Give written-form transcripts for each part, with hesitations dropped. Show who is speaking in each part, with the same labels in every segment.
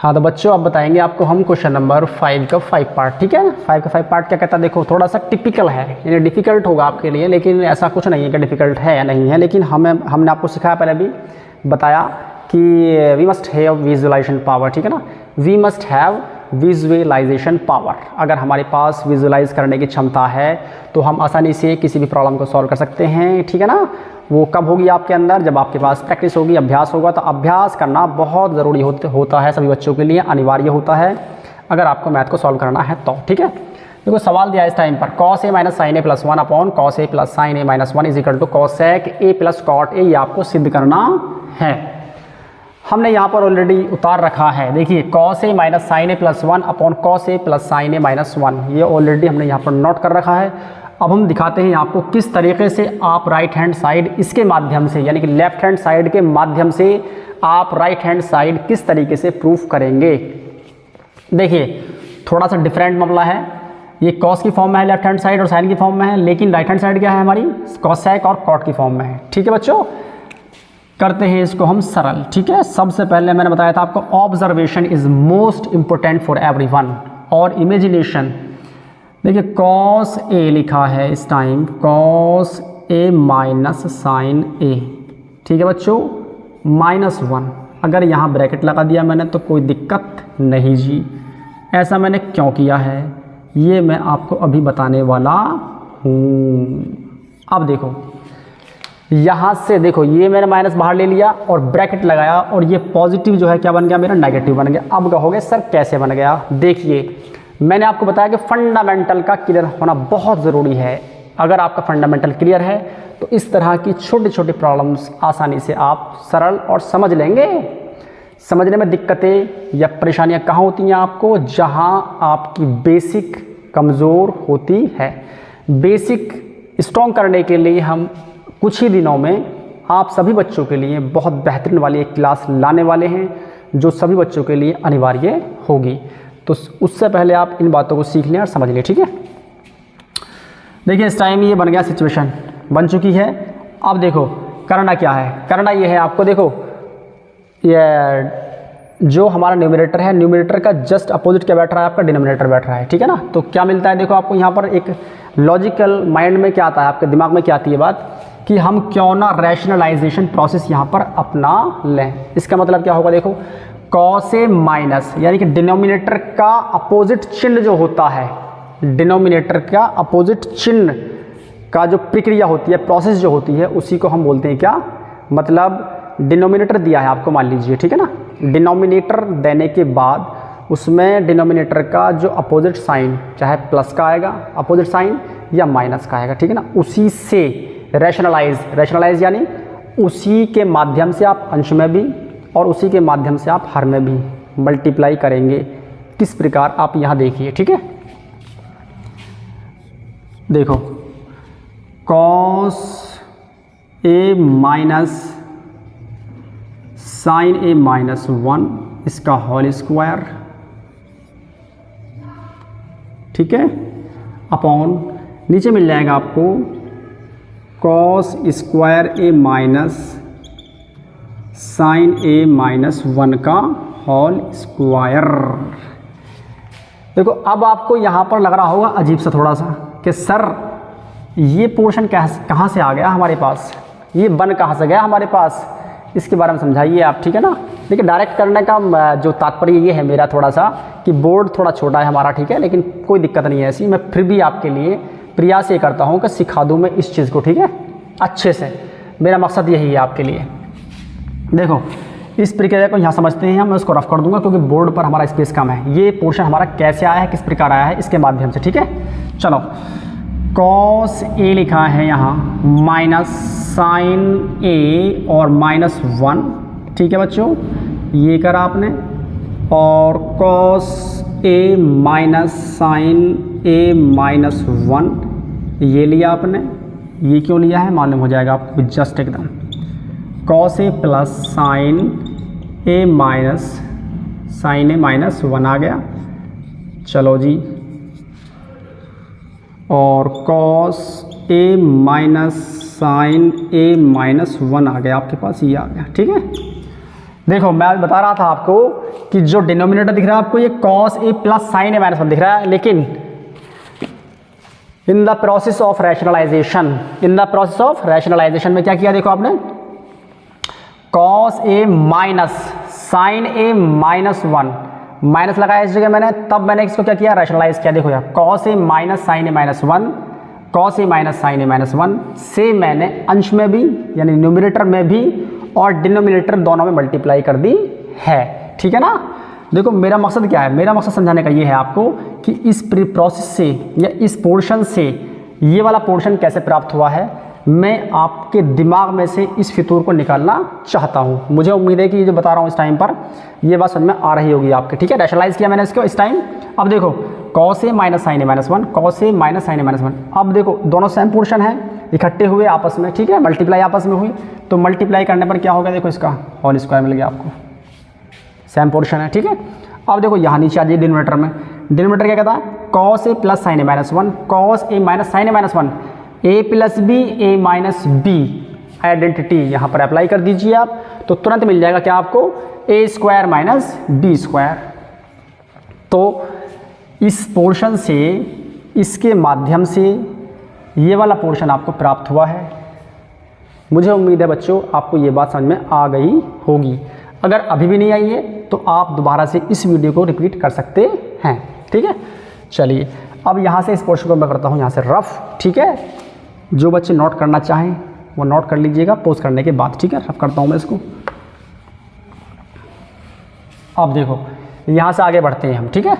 Speaker 1: हाँ तो बच्चों अब बताएंगे आपको हम क्वेश्चन नंबर 5 का 5 पार्ट, ठीक है। 5 का 5 पार्ट क्या कहता है, देखो थोड़ा सा टिपिकल है, यानी डिफिकल्ट होगा आपके लिए, लेकिन ऐसा कुछ नहीं है कि डिफिकल्ट है या नहीं है, लेकिन हमने आपको सिखाया, पहले भी बताया कि we must have visualisation power, ठीक है ना। We must have visualisation power. अगर हमारे पास विजुअलाइज करने की क्षमता है तो हम आसानी से किसी भी प्रॉब्लम को सॉल्व कर सकते हैं, ठीक है ना। वो कब होगी आपके अंदर, जब आपके पास प्रैक्टिस होगी, अभ्यास होगा। तो अभ्यास करना बहुत ज़रूरी होता है, सभी बच्चों के लिए अनिवार्य होता है अगर आपको मैथ को सॉल्व करना है तो, ठीक है। देखो सवाल दिया है इस टाइम पर, cos A minus sine A plus 1 upon cos A plus sine A minus 1 is equal to cosec A plus cot A, ये आपको सिद्ध करना है। हमने यहाँ पर ऑलरेडी उतार रखा है, देखिए cos A minus sine A plus 1 upon cos A plus sine A minus 1, ये ऑलरेडी हमने यहाँ पर नोट कर रखा है। अब हम दिखाते हैं आपको किस तरीके से आप राइट हैंड साइड इसके माध्यम से, यानी कि लेफ्ट हैंड साइड के माध्यम से आप राइट हैंड साइड किस तरीके से प्रूफ करेंगे। देखिए थोड़ा सा डिफरेंट मामला है, ये कॉस की फॉर्म में है लेफ्ट हैंड साइड और साइन की फॉर्म में है, लेकिन राइट हैंड साइड क्या है हमारी, कॉसेक और कॉट की फॉर्म में है, ठीक है बच्चों। करते हैं इसको हम सरल, ठीक है। सबसे पहले मैंने बताया था आपको observation is most important for everyone और इमेजिनेशन। देखिए कॉस ए लिखा है इस time, cos A minus sine ए, ठीक है बच्चों, -1। अगर यहाँ ब्रैकेट लगा दिया मैंने तो कोई दिक्कत नहीं जी। ऐसा मैंने क्यों किया है ये मैं आपको अभी बताने वाला हूँ। अब देखो यहाँ से, देखो ये मैंने माइनस बाहर ले लिया और ब्रैकेट लगाया, और ये पॉजिटिव जो है क्या बन गया मेरा, नेगेटिव बन गया। अब कहोगे सर कैसे बन गया, देखिए मैंने आपको बताया कि फंडामेंटल का क्लियर होना बहुत ज़रूरी है। अगर आपका फंडामेंटल क्लियर है तो इस तरह की छोटी छोटी प्रॉब्लम्स आसानी से आप सरल और समझ लेंगे। समझने में दिक्कतें या परेशानियां कहाँ होती हैं आपको, जहाँ आपकी बेसिक कमज़ोर होती है। बेसिक स्ट्रॉन्ग करने के लिए हम कुछ ही दिनों में आप सभी बच्चों के लिए बहुत बेहतरीन वाली एक क्लास लाने वाले हैं, जो सभी बच्चों के लिए अनिवार्य होगी। तो उससे पहले आप इन बातों को सीख लें और समझ लें, ठीक है। देखिए इस टाइम ये बन गया, सिचुएशन बन चुकी है। अब देखो करना क्या है, करना ये है आपको, देखो ये जो हमारा न्यूमरेटर है, न्यूमरेटर का जस्ट अपोजिट क्या बैठ रहा है, आपका डिनोमिनेटर बैठ रहा है, ठीक है ना। तो क्या मिलता है, देखो आपको यहाँ पर एक लॉजिकल माइंड में क्या आता है, आपके दिमाग में क्या आती है बात, कि हम क्यों ना रैशनलाइजेशन प्रोसेस यहाँ पर अपना लें। इसका मतलब क्या होगा, देखो कॉस ए माइनस, यानी कि डिनोमिनेटर का अपोजिट चिन्ह जो होता है, डिनोमिनेटर का अपोजिट चिन्ह का जो प्रक्रिया होती है, प्रोसेस जो होती है, उसी को हम बोलते हैं क्या, मतलब डिनोमिनेटर दिया है आपको, मान लीजिए, ठीक है ना। डिनोमिनेटर देने के बाद उसमें डिनोमिनेटर का जो अपोजिट साइन, चाहे प्लस का आएगा अपोजिट साइन या माइनस का आएगा, ठीक है ना, उसी से रैशनलाइज यानी उसी के माध्यम से आप अंश में भी और उसी के माध्यम से आप हर में भी मल्टीप्लाई करेंगे। किस प्रकार आप यहाँ देखिए, ठीक है। देखो cos A minus sine A minus 1 इसका होल स्क्वायर, ठीक है, अपॉन नीचे मिल जाएगा आपको cos square A minus sine A minus 1 का होल स्क्वायर। देखो अब आपको यहाँ पर लग रहा होगा अजीब सा थोड़ा सा कि सर ये पोर्शन कहाँ से आ गया हमारे पास, ये बन कहाँ से गया हमारे पास, इसके बारे में समझाइए आप, ठीक है ना। देखिए डायरेक्ट करने का जो तात्पर्य ये है मेरा थोड़ा सा कि बोर्ड थोड़ा छोटा है हमारा, ठीक है, लेकिन कोई दिक्कत नहीं है ऐसी। मैं फिर भी आपके लिए प्रयास ये करता हूँ कि सिखा दूँ मैं इस चीज़ को, ठीक है, अच्छे से। मेरा मकसद यही है आपके लिए। देखो इस प्रक्रिया को यहाँ समझते हैं हम, मैं उसको रफ कर दूंगा क्योंकि बोर्ड पर हमारा स्पेस कम है। ये पोर्शन हमारा कैसे आया है, किस प्रकार आया है, इसके माध्यम से, ठीक है। चलो कॉस ए लिखा है यहाँ, माइनस साइन ए और -1, ठीक है बच्चों, ये करा आपने, और कॉस ए माइनस साइन ए -1 ये लिया आपने। ये क्यों लिया है मालूम हो जाएगा आपको जस्ट एकदम। Cos A plus sine A minus sine ए -1 आ गया, चलो जी, और कॉस ए माइनस साइन ए -1 आ गया आपके पास, ये आ गया, ठीक है। देखो मैं बता रहा था आपको कि जो डिनोमिनेटर दिख रहा है आपको ये cos a plus sine a minus 1 दिख रहा है, लेकिन in the process of rationalisation में क्या किया देखो आपने, cos a minus sine a minus 1 minus लगाया इस जगह मैंने, तब मैंने इसको क्या किया, रैशनलाइज किया। देखो यार cos a minus sine a minus 1, cos a minus sine a minus 1 से मैंने अंश में भी यानी न्यूमरेटर में भी और डिनोमिनेटर दोनों में मल्टीप्लाई कर दी है, ठीक है ना। देखो मेरा मकसद क्या है, मेरा मकसद समझाने का ये है आपको कि इस प्रोसेस से या इस पोर्शन से ये वाला पोर्शन कैसे प्राप्त हुआ है, मैं आपके दिमाग में से इस फितूर को निकालना चाहता हूँ। मुझे उम्मीद है कि ये जो बता रहा हूँ इस टाइम पर ये बात समझ में आ रही होगी आपके, ठीक है। रैशनलाइज किया मैंने इसको इस टाइम। अब देखो cos a minus sine a minus 1, cos a minus sine a minus 1, अब देखो दोनों सेम पोर्शन है, इकट्ठे हुए आपस में, ठीक है, मल्टीप्लाई आपस में हुई, तो मल्टीप्लाई करने पर क्या होगा, देखो इसका होल स्क्वायर मिल गया आपको, सेम पोर्शन है, ठीक है। अब देखो यहाँ नीचे आ जाइए डिनोमिनेटर में, डिनोमिनेटर क्या कहता है, cos a plus sine a minus 1, cos a minus sine a minus 1, a plus B a minus B, identity यहाँ पर अप्लाई कर दीजिए आप, तो तुरंत मिल जाएगा क्या आपको, a square minus B square. तो इस पोर्शन से इसके माध्यम से ये वाला पोर्शन आपको प्राप्त हुआ है। मुझे उम्मीद है बच्चों आपको ये बात समझ में आ गई होगी। अगर अभी भी नहीं आई है तो आप दोबारा से इस वीडियो को रिपीट कर सकते हैं, ठीक है। चलिए अब यहाँ से इस पोर्शन को मैं करता हूँ यहाँ से रफ, ठीक है। जो बच्चे नोट करना चाहें वो नोट कर लीजिएगा पोस्ट करने के बाद, ठीक है। रफ करता हूँ मैं इसको। अब देखो यहाँ से आगे बढ़ते हैं हम, ठीक है।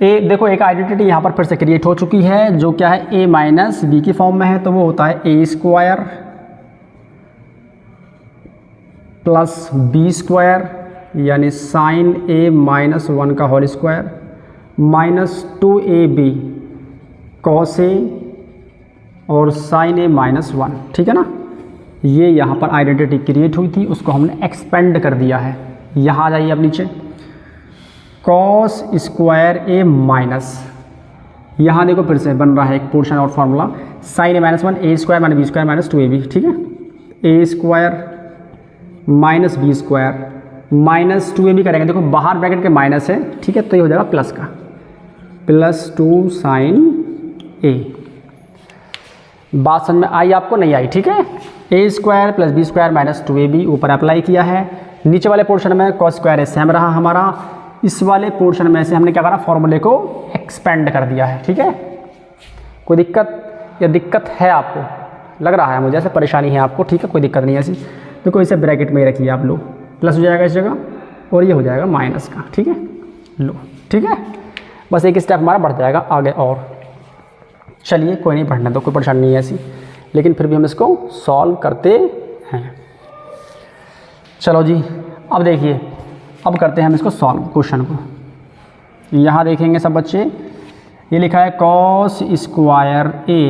Speaker 1: देखो एक आइडेंटिटी यहाँ पर फिर से क्रिएट हो चुकी है, जो क्या है, a माइनस बी की फॉर्म में है, तो वो होता है a square plus B square यानी साइन a माइनस 1 का whole square minus 2ab cos a और साइन a माइनस 1, ठीक है ना। ये यहाँ पर आइडेंटिटी क्रिएट हुई थी, उसको हमने एक्सपेंड कर दिया है। यहाँ आ जाइए अब नीचे, कॉस स्क्वायर a माइनस, यहाँ देखो फिर से बन रहा है एक पोर्शन और formula, sine a minus 1 a square minus B square minus 2ab, ठीक है। a square minus B square minus 2ab करेंगे, देखो बाहर ब्रैकेट के माइनस है, ठीक है, तो ये हो जाएगा प्लस का, प्लस 2 साइन a। बात समझ में आई आपको, नहीं आई, ठीक है। a square plus B square minus 2ab ऊपर अप्लाई किया है, नीचे वाले पोर्शन में कॉस स्क्वायर a सेम रहा हमारा, इस वाले पोर्शन में से हमने क्या करा, फॉर्मूले को एक्सपेंड कर दिया है, ठीक है। कोई दिक्कत या दिक्कत है आपको, लग रहा है मुझे ऐसे परेशानी है आपको, ठीक है, कोई दिक्कत नहीं है ऐसी। देखो इसे ब्रैकेट में ही रखिए आप, लो प्लस हो जाएगा इस जगह और ये हो जाएगा माइनस का, ठीक है, लो, ठीक है। बस एक स्टेप हमारा बढ़ जाएगा आगे और। चलिए कोई नहीं, बढ़ने दो, कोई परेशानी नहीं है ऐसी, लेकिन फिर भी हम इसको सॉल्व करते हैं। चलो जी अब देखिए, अब करते हैं हम इसको सॉल्व क्वेश्चन को। यहाँ देखेंगे सब बच्चे, ये लिखा है कॉस स्क्वायर a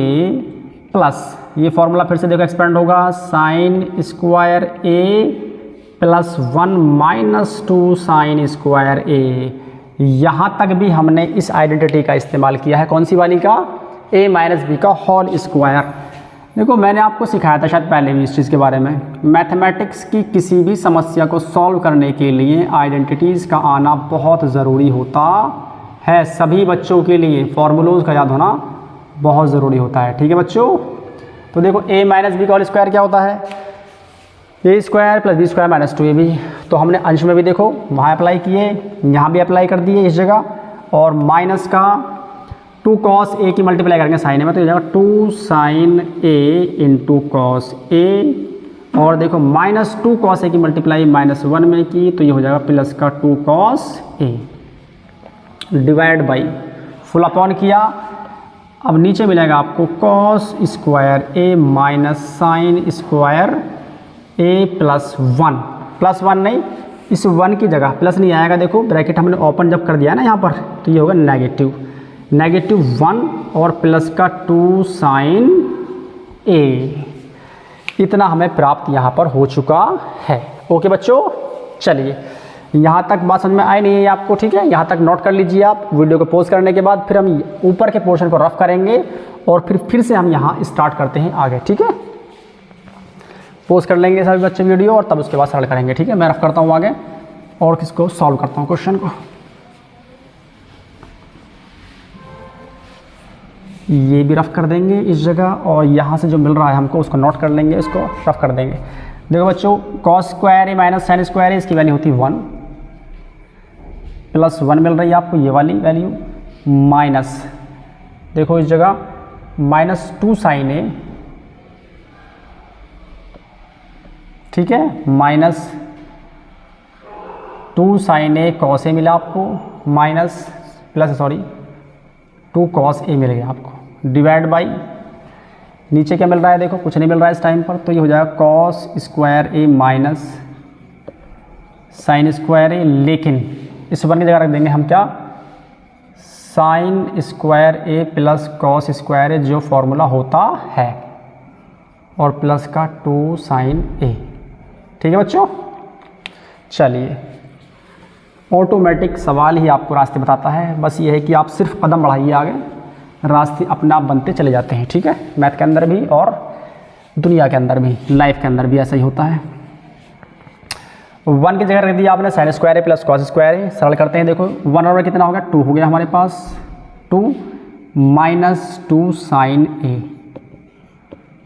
Speaker 1: प्लस, ये फॉर्मूला फिर से देखो एक्सपेंड होगा, sine square a plus 1 minus 2 sine square a। यहाँ तक भी हमने इस आइडेंटिटी का इस्तेमाल किया है, कौन सी वाली का, a माइनस बी का होल स्क्वायर। देखो मैंने आपको सिखाया था शायद पहले भी इस चीज़ के बारे में, मैथमेटिक्स की किसी भी समस्या को सॉल्व करने के लिए आइडेंटिटीज़ का आना बहुत ज़रूरी होता है। सभी बच्चों के लिए फॉर्मूलोज़ का याद होना बहुत ज़रूरी होता है, ठीक है बच्चों। तो देखो a माइनस बी का होल स्क्वायर क्या होता है, a square plus B square minus 2ab। तो हमने अंश में भी देखो वहाँ अप्लाई किए, यहाँ भी अप्लाई कर दिए इस जगह, और माइनस का 2 कॉस a की मल्टीप्लाई करेंगे साइन a में, तो ये जाएगा 2 sine a into cos a, और देखो माइनस 2 कॉस a की मल्टीप्लाई माइनस 1 में की, तो ये हो जाएगा प्लस का 2 cos a divide by full upon किया। अब नीचे मिलेगा आपको cos square a minus sine square a plus 1 नहीं, इस 1 की जगह प्लस नहीं आएगा, देखो ब्रैकेट हमने ओपन जब कर दिया ना यहाँ पर, तो ये होगा नेगेटिव 1 और प्लस का 2 साइन a। इतना हमें प्राप्त यहाँ पर हो चुका है। ओके बच्चों, चलिए यहाँ तक बात समझ में आई नहीं है आपको, ठीक है, यहाँ तक नोट कर लीजिए आप। वीडियो को पॉज करने के बाद फिर हम ऊपर के पोर्शन को रफ करेंगे और फिर से हम यहाँ स्टार्ट करते हैं आगे, ठीक है। पोस्ट कर लेंगे सभी बच्चे वीडियो और तब उसके बाद सरल करेंगे। ठीक है, मैं रफ करता हूँ आगे और किसको सॉल्व करता हूँ क्वेश्चन को। ये भी रफ कर देंगे इस जगह और यहाँ से जो मिल रहा है हमको उसको नोट कर लेंगे, इसको रफ कर देंगे। देखो बच्चों, cos square A minus sine square ए, इसकी वैल्यू होती है 1 प्लस 1 मिल रही है आपको ये वाली वैल्यू, माइनस देखो इस जगह माइनस 2 साइन ए, ठीक है, minus 2 sine A cos A मिला आपको, माइनस प्लस 2 कॉस ए मिल गया आपको, डिवाइड बाई नीचे क्या मिल रहा है, देखो कुछ नहीं मिल रहा है इस टाइम पर, तो ये हो जाएगा cos square A minus sine square ए, लेकिन इस 1 की जगह रख देंगे हम क्या, sign square A plus cos square ए जो फॉर्मूला होता है, और प्लस का 2 साइन ए। ठीक है बच्चों, चलिए ऑटोमेटिक सवाल ही आपको रास्ते बताता है, बस ये है कि आप सिर्फ कदम बढ़ाइए आगे, रास्ते अपने आप बनते चले जाते हैं। ठीक है, मैथ के अंदर भी और दुनिया के अंदर भी, लाइफ के अंदर भी ऐसा ही होता है। 1 की जगह रख दिया आपने sign square A plus cos square ए, सरल करते हैं। देखो 1 और कितना हो गया, 2 हो गया हमारे पास, 2 minus 2 sine A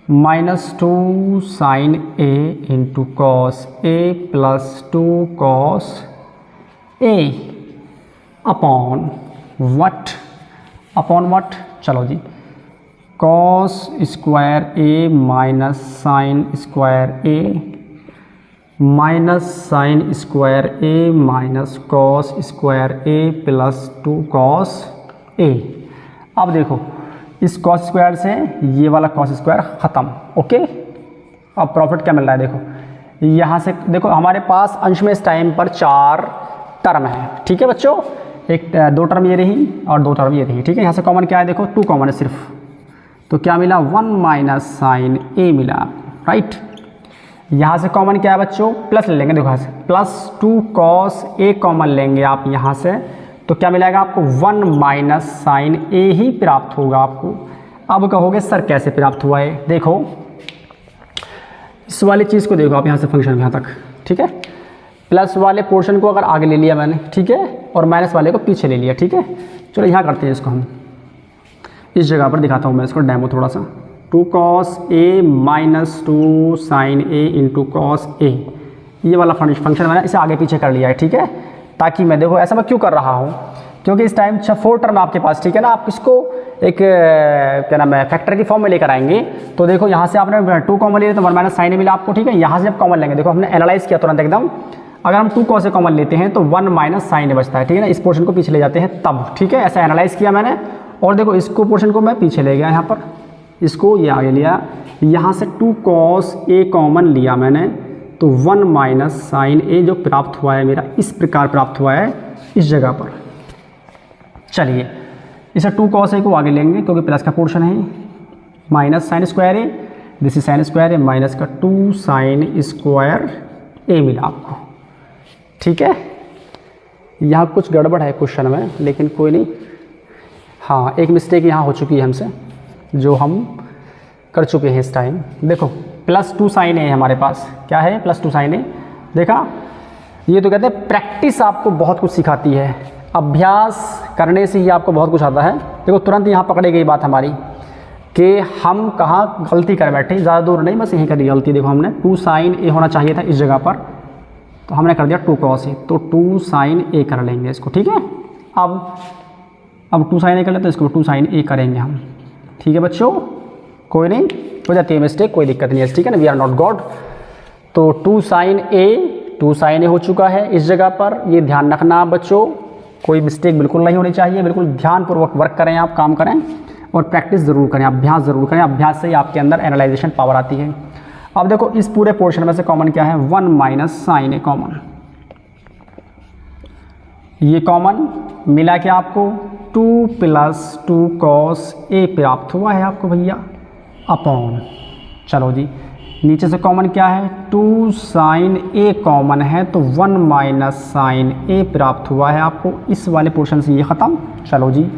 Speaker 1: minus 2 sine A into cos A plus 2 cos A upon what, चलो जी, cos square A minus sine square A minus sine square A minus cos square A plus 2 cos A. अब देखो इस cos square से ये वाला cos square ख़त्म, okay. अब प्रॉफिट क्या मिल रहा है, देखो यहाँ से देखो हमारे पास अंश में इस टाइम पर 4 टर्म है। ठीक है बच्चों, 2 टर्म ये रही और 2 टर्म ये रही। ठीक है, यहाँ से कॉमन क्या है, देखो 2 कॉमन है सिर्फ, तो क्या मिला 1 माइनस साइन ए मिला, राइट। यहाँ से कॉमन क्या है बच्चों, प्लस ले लेंगे, देखो यहाँ से प्लस 2 कॉस ए कॉमन लेंगे आप यहाँ से, तो क्या मिलेगा आपको 1 माइनस साइन ए ही प्राप्त होगा आपको। अब कहोगे सर कैसे प्राप्त हुआ है, देखो इस वाली चीज़ को देखो आप यहाँ से फंक्शन यहाँ तक, ठीक है, प्लस वाले पोर्शन को अगर आगे ले लिया मैंने, ठीक है, और माइनस वाले को पीछे ले लिया। ठीक है, चलो यहाँ करते हैं इसको, हम इस जगह पर दिखाता हूँ मैं इसको डेमो थोड़ा सा। 2 cos A minus 2 sine A into cos ए, ये वाला फंक्शन मैंने इसे आगे पीछे कर लिया है। ठीक है, ताकि मैं देखो ऐसा मैं क्यों कर रहा हूँ, क्योंकि इस टाइम 4 टर्म आपके पास, ठीक है ना, आप इसको एक क्या नाम है फैक्टर की फॉर्म में लेकर आएंगे। तो देखो यहाँ से आपने 2 कॉमन लिए तो 1 माइनस साइन ए मिला आपको। ठीक है, यहाँ से आप कॉमन लेंगे, देखो हमने एनालाइज किया तुरंत एकदम, अगर हम 2 कॉस ए कॉमन लेते हैं तो 1 माइनस साइन ए बचता है। ठीक है ना, इस पोर्शन को पीछे ले जाते हैं तब। ठीक है, ऐसा एनालाइज किया मैंने, और देखो इसको पोर्शन को मैं पीछे ले गया यहाँ पर, इसको ये आगे लिया, यहाँ से 2 कॉस ए कॉमन लिया मैंने, तो 1 माइनस साइन ए जो प्राप्त हुआ है मेरा, इस प्रकार प्राप्त हुआ है इस जगह पर। चलिए इसे 2 कॉस ए को आगे लेंगे क्योंकि प्लस का पोर्शन है, minus sine square A, this is sine square A minus का 2 साइन स्क्वायर ए मिला आपको। ठीक है, यहाँ कुछ गड़बड़ है क्वेश्चन में, लेकिन कोई नहीं, हाँ एक मिस्टेक यहाँ हो चुकी है हमसे, जो हम कर चुके हैं इस टाइम। देखो प्लस 2 साइन ए हमारे पास, क्या है प्लस 2 साइन ए, देखा, ये तो कहते हैं प्रैक्टिस आपको बहुत कुछ सिखाती है, अभ्यास करने से ही आपको बहुत कुछ आता है। देखो तुरंत यहाँ पकड़ी गई बात हमारी कि हम कहाँ गलती कर बैठे, ज़्यादा दूर नहीं, बस यहीं करी गलती। देखो हमने 2 साइन ए होना चाहिए था इस जगह पर, तो हमने कर दिया 2 कॉस ए, तो 2 साइन ए कर लेंगे इसको। ठीक है, अब 2 साइन ए कर लेते हैं, इसको 2 साइन ए करेंगे हम। ठीक है बच्चों, कोई नहीं, हो जाती है मिस्टेक, कोई दिक्कत नहीं है, ठीक है ना, वी आर नॉट गॉड। तो 2 साइन ए हो चुका है इस जगह पर, ये ध्यान रखना बच्चों, कोई मिस्टेक बिल्कुल नहीं होनी चाहिए, बिल्कुल ध्यानपूर्वक वर्क करें आप, काम करें और प्रैक्टिस ज़रूर करें, अभ्यास ज़रूर करें, अभ्यास से ही आपके अंदर एनालाइजेशन पावर आती है। अब देखो इस पूरे पोर्शन में से कॉमन क्या है, 1 माइनस साइन ए कॉमन, ये कॉमन मिला क्या आपको, 2 प्लस 2 कॉस ए प्राप्त हुआ है आपको भैया, अपॉन, चलो जी नीचे से कॉमन क्या है, 2 साइन ए कॉमन है, तो 1 माइनस साइन ए प्राप्त हुआ है आपको, इस वाले पोर्शन से ये ख़त्म। चलो जी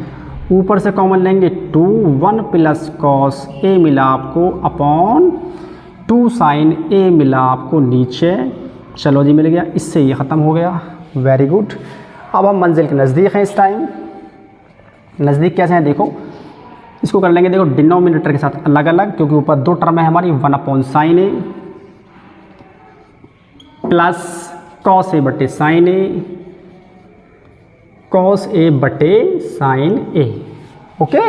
Speaker 1: ऊपर से कॉमन लेंगे 2, 1 प्लस कॉस ए मिला आपको, अपॉन 2 साइन ए मिला आपको नीचे, चलो जी मिल गया, इससे ये ख़त्म हो गया, वेरी गुड। अब हम मंजिल के नज़दीक हैं, इस टाइम नज़दीक कैसे हैं देखो, इसको कर लेंगे देखो डिनोमिनेटर के साथ अलग अलग, क्योंकि ऊपर 2 टर्म है हमारी, 1/sin A plus cos A बटे साइन ए, कॉस ए बटे साइन ए। ओके,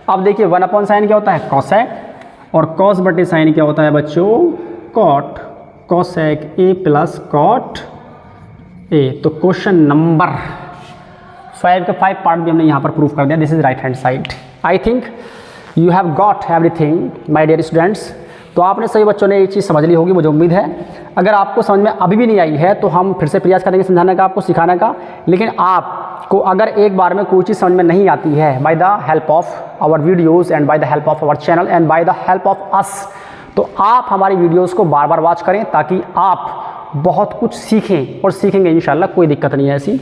Speaker 1: अब देखिए 1/sin क्या होता है, कॉसेक, और कॉस बटे साइन क्या होता है बच्चों, cot, cosec A plus cot A. तो क्वेश्चन नंबर 5 का 5 पार्ट भी हमने यहाँ पर प्रूव कर दिया। This is right hand side. I think you have got everything my dear students. तो आपने सभी बच्चों ने ये चीज़ समझ ली होगी, मुझे उम्मीद है। अगर आपको समझ में अभी भी नहीं आई है तो हम फिर से प्रयास करेंगे समझाने का, आपको सिखाने का। लेकिन आपको अगर एक बार में कोई चीज़ समझ में नहीं आती है, by the help of our videos and by the help of our channel and by the help of us, तो आप हमारी वीडियोज़ को बार बार वॉच करें ताकि आप बहुत कुछ सीखें, और सीखेंगे इंशाल्लाह, कोई दिक्कत नहीं है ऐसी।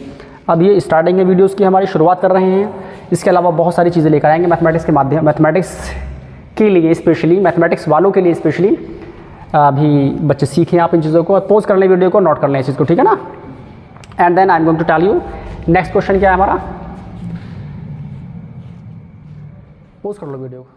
Speaker 1: अब ये स्टार्टिंग में वीडियोज़ की हमारी शुरुआत कर रहे हैं, इसके अलावा बहुत सारी चीज़ें लेकर आएंगे मैथमेटिक्स के माध्यम, मैथमेटिक्स के लिए स्पेशली, मैथमेटिक्स वालों के लिए स्पेशली। अभी बच्चे सीखें आप इन चीज़ों को, पॉज कर लें वीडियो को, नोट कर लें इस चीज़ को, ठीक है ना। And then I am going to tell you next question क्या है हमारा। पॉज कर लो वीडियो को।